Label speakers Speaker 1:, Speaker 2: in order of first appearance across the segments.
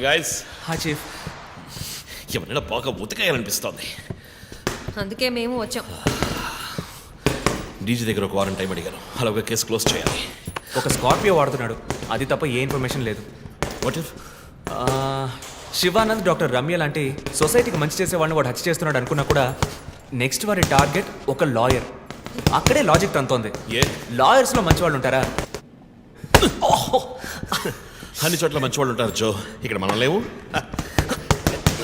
Speaker 1: Hi guys.
Speaker 2: Hi chief.
Speaker 1: ఎవరైనా బాగా ఉతకాయాలనిపిస్తోంది.
Speaker 3: అందుకే మేము వచ్చాం.
Speaker 1: డీజీ దగ్గర ఒక వారం టైం అడిగాను. అలాగే కేసు క్లోజ్ చేయాలి.
Speaker 2: ఒక స్కార్పియో వాడుతున్నాడు, అది తప్ప ఏ ఇన్ఫర్మేషన్ లేదు.
Speaker 1: What if
Speaker 2: Shivanand, doctor Ramya లాంటి సొసైటీకి మంచి చేసేవాడిని వాడు హత్య చేస్తున్నాడు అనుకున్నా కూడా నెక్స్ట్ వారి టార్గెట్ ఒక లాయర్. అక్కడే లాజిక్ తంతోంది.
Speaker 1: ఏ
Speaker 2: లాయర్స్లో మంచి వాళ్ళు ఉంటారా?
Speaker 1: అన్ని చోట్ల మంచి వాళ్ళు ఉంటారు జో, ఇక్కడ మనం లేవు.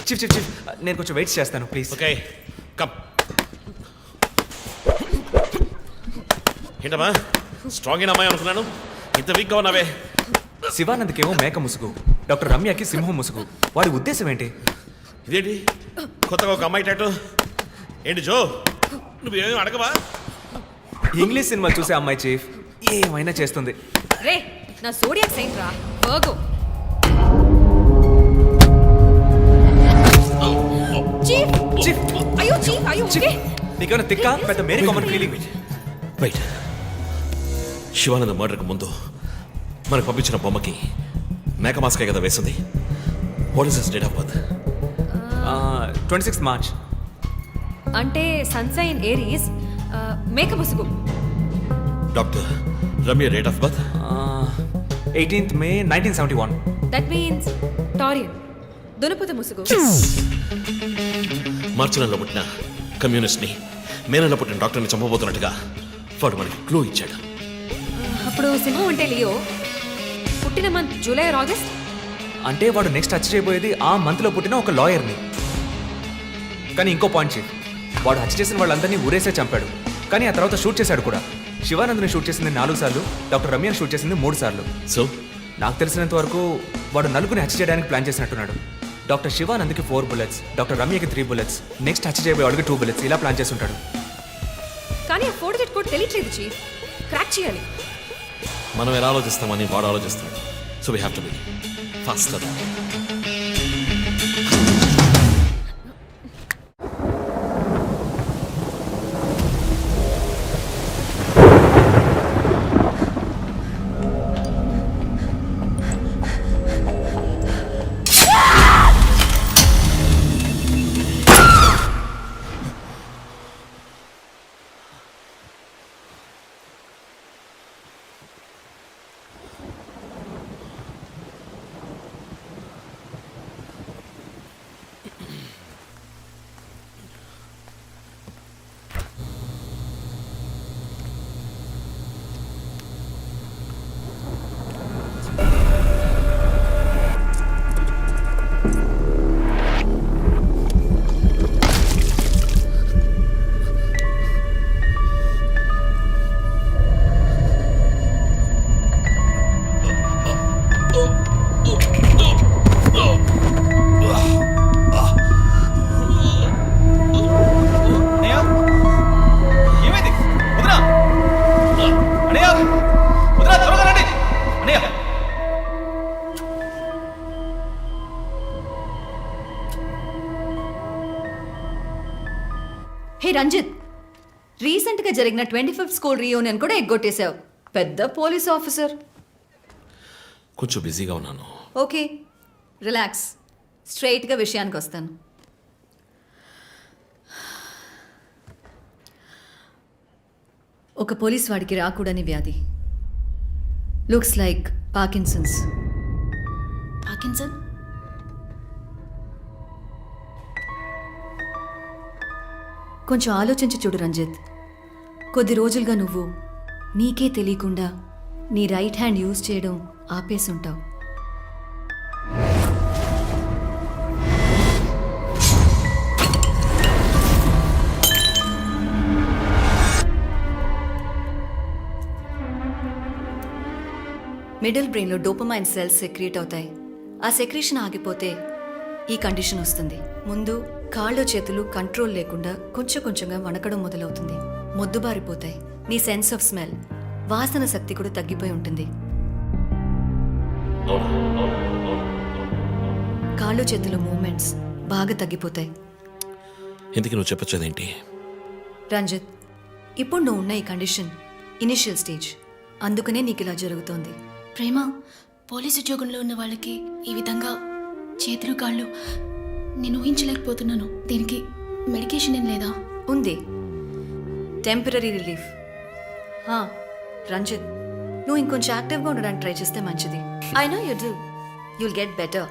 Speaker 2: చీఫ్ చీఫ్ చీఫ్ నేను కొంచెం వెయిట్ చేస్తాను ప్లీజ్.
Speaker 1: Okay come. ఏంటమ్మా స్ట్రాంగ్ అయిన అమ్మాయి అనుకున్నాను, ఇంత వీక్గా ఉన్నావే.
Speaker 2: శివానంద్కేమో మేక ముసుగు, డాక్టర్ రమ్యకి సింహం ముసుగు. వాడి ఉద్దేశం ఏంటి?
Speaker 1: ఇదేంటి కొత్తగా ఒక అమ్మాయి టాటూ ఏంటి జో? నువ్వేమీ అడగవా?
Speaker 2: ఇంగ్లీష్ సినిమా చూసే అమ్మాయి చీఫ్, ఏమైనా చేస్తుంది.
Speaker 3: రే నా సోడియాక్ సైన్ రా వర్గో. చీఫ్
Speaker 2: చీఫ్
Speaker 3: అయ్యో చీఫ్ అయ్యో ఓకే.
Speaker 2: నీకేమైనా తిక్క పెద్ద మేరీ కామన్ ఫీలింగ్.
Speaker 1: రైట్, శివానంద మర్డర్కి ముందు మనకు పంపించిన బొమ్మకి మేక మాస్కే కదా వేసింది. What is his date of birth?
Speaker 2: 26 March.
Speaker 3: అంటే సన్సైన్ ఏరీస్ మేక ముసుగు.
Speaker 1: Doctor Ramya date of birth
Speaker 2: 18th May 1971.
Speaker 3: That means Taurian దునపుత ముసుగు.
Speaker 1: మార్చి నెలలో పుట్టిన కమ్యూనిస్ట్ని మే నెలలో పుట్టిన డాక్టర్ని చంపబోతున్నట్టుగా వాడు మనకి క్లూ ఇచ్చాడు.
Speaker 3: అప్పుడు సింహం అంటే లియో, పుట్టిన మంత్ జూలై ఆర్ ఆగస్ట్.
Speaker 2: అంటే వాడు నెక్స్ట్ హత్య చేయబోయేది ఆ మంత్లో పుట్టిన ఒక లాయర్ని. కానీ ఇంకో పాయింట్ చీఫ్, వాడు హత్య చేసిన వాళ్ళందరినీ ఊరేసే చంపాడు, కానీ ఆ తర్వాత షూట్ చేశాడు కూడా. శివానంద్ని షూట్ చేసింది 4 సార్లు, డాక్టర్ రమ్యని షూట్ చేసింది 3 సార్లు.
Speaker 1: సో
Speaker 2: నాకు తెలిసినంత వరకు వాడు నలుగురిని హత్య చేయడానికి ప్లాన్ చేసినట్టున్నాడు. డాక్టర్ శివానంద్కి 4 bullets, డాక్టర్ రమ్యకి 3 bullets, నెక్స్ట్ హత్య చేయబోయేవాడికి 2 bullets, ఇలా ప్లాన్ చేసి ఉంటాడు.
Speaker 3: కానీ ఆ ఫోటో జెట్ కూడా తెలియట్లేదు చీఫ్, క్రాక్ చేయాలి.
Speaker 1: మనం ఎలా ఆలోచిస్తామని వాడు ఆలోచిస్తున్నాడు. So we have to be fast కదా.
Speaker 4: హే రంజిత్, రీసెంట్గా జరిగిన 25th స్కూల్ రీయూనియన్ కూడా ఎగ్గొట్టేశావు. పెద్ద పోలీస్ ఆఫీసర్.
Speaker 1: కొంచెం బిజీగా ఉన్నాను.
Speaker 4: ఓకే రిలాక్స్, స్ట్రైట్గా విషయానికి వస్తాను. ఒక పోలీస్ వాడికి రాకూడని వ్యాధి. Looks like Parkinson's. పార్కిన్సన్? కొంచెం ఆలోచించి చూడు రంజిత్. కొద్ది రోజులుగా నువ్వు నీకే తెలియకుండా నీ రైట్ హ్యాండ్ యూజ్ చేయడం ఆపేసి ఉంటావు. మిడిల్ బ్రెయిన్లో డోపమైన్ సెల్స్ సెక్రీట్ అవుతాయి. ఆ సెక్రీషన్ ఆగిపోతే ఈ కండిషన్ వస్తుంది. ముందు కాళ్ళు చేతులు కంట్రోల్ లేకుండా కొంచెం కొంచెంగా వణకడం మొదలవుతుంది. మొద్దుబారిపోతాయి. నీ సెన్స్ ఆఫ్ స్మెల్, వాసన శక్తి కూడా తగ్గిపోయి ఉంటుంది. కాళ్ళు చేతుల మూమెంట్స్ బాగా తగ్గిపోతాయి.
Speaker 1: ఎందుకు నువ్వు చెప్పొచ్చేదేంటి?
Speaker 4: రంజిత్, ఇప్పుడు నువ్వు ఉన్న ఈ కండిషన్ ఇనిషియల్ స్టేజ్, అందుకనే నీకు ఇలా జరుగుతోంది.
Speaker 5: ప్రేమ, పోలీసు ఉద్యోగంలో ఉన్న వాళ్ళకి ఈ విధంగా చేతులు కాళ్ళు నేను ఊహించలేకపోతున్నాను. దీనికి మెడికేషన్ ఏం లేదా?
Speaker 4: ఉంది, టెంపరీ రిలీఫ్. రంజిత్, నువ్వు ఇంకొంచెం యాక్టివ్గా ఉండడానికి ట్రై చేస్తే మంచిది. I know you do, you'll get better.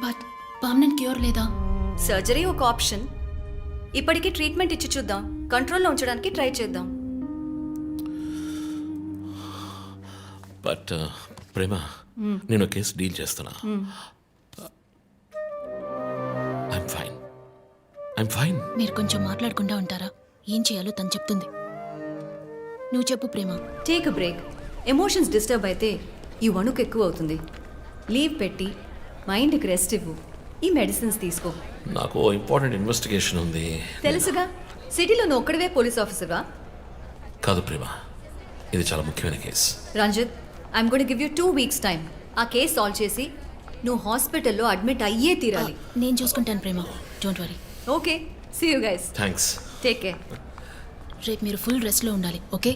Speaker 5: But permanent cure లేదా?
Speaker 4: సర్జరీ ఒక ఆప్షన్. ఇప్పటికీ ట్రీట్మెంట్ ఇచ్చి చూద్దాం, కంట్రోల్లో ఉంచడానికి ట్రై చేద్దాం.
Speaker 1: బట్ ప్రేమ, నేను కేసు డీల్ చేస్తున్నా. I'm fine.
Speaker 5: మీరు కొంచెం మాట్లాడకుండా ఉంటారా? ఏం చేయాలో తను చెప్తుంది. నువ్వు చెప్పు Prema.
Speaker 4: Take a break. Emotions disturb అయితే ఈ వణుకు ఎక్కువ అవుతుంది. లీవ్ పెట్టి మైండ్కి రెస్ట్ ఇవ్వు. ఈ మెడిసిన్స్ తీసుకో.
Speaker 1: నాకు ఇంపార్టెంట్ ఇన్వెస్టిగేషన్ ఉంది.
Speaker 4: తెలుసుగా, సిటీలో నువ్వు ఒక్కడివే పోలీస్ ఆఫీసర్వా?
Speaker 1: కాదు ప్రేమ, ఇది చాలా ముఖ్యమైన case.
Speaker 4: Ranjith, I'm going to give you 2 weeks time. ఆ కేసు సాల్వ్ చేసి నువ్వు హాస్పిటల్లో అడ్మిట్ అయ్యే తీరాలి.
Speaker 5: నేను చూసుకుంటాను Prema, don't worry.
Speaker 4: Okay, see you guys.
Speaker 1: Thanks.
Speaker 4: Take care.
Speaker 5: రేపు మీరు ఫుల్ రెస్ట్లో ఉండాలి, ఓకే?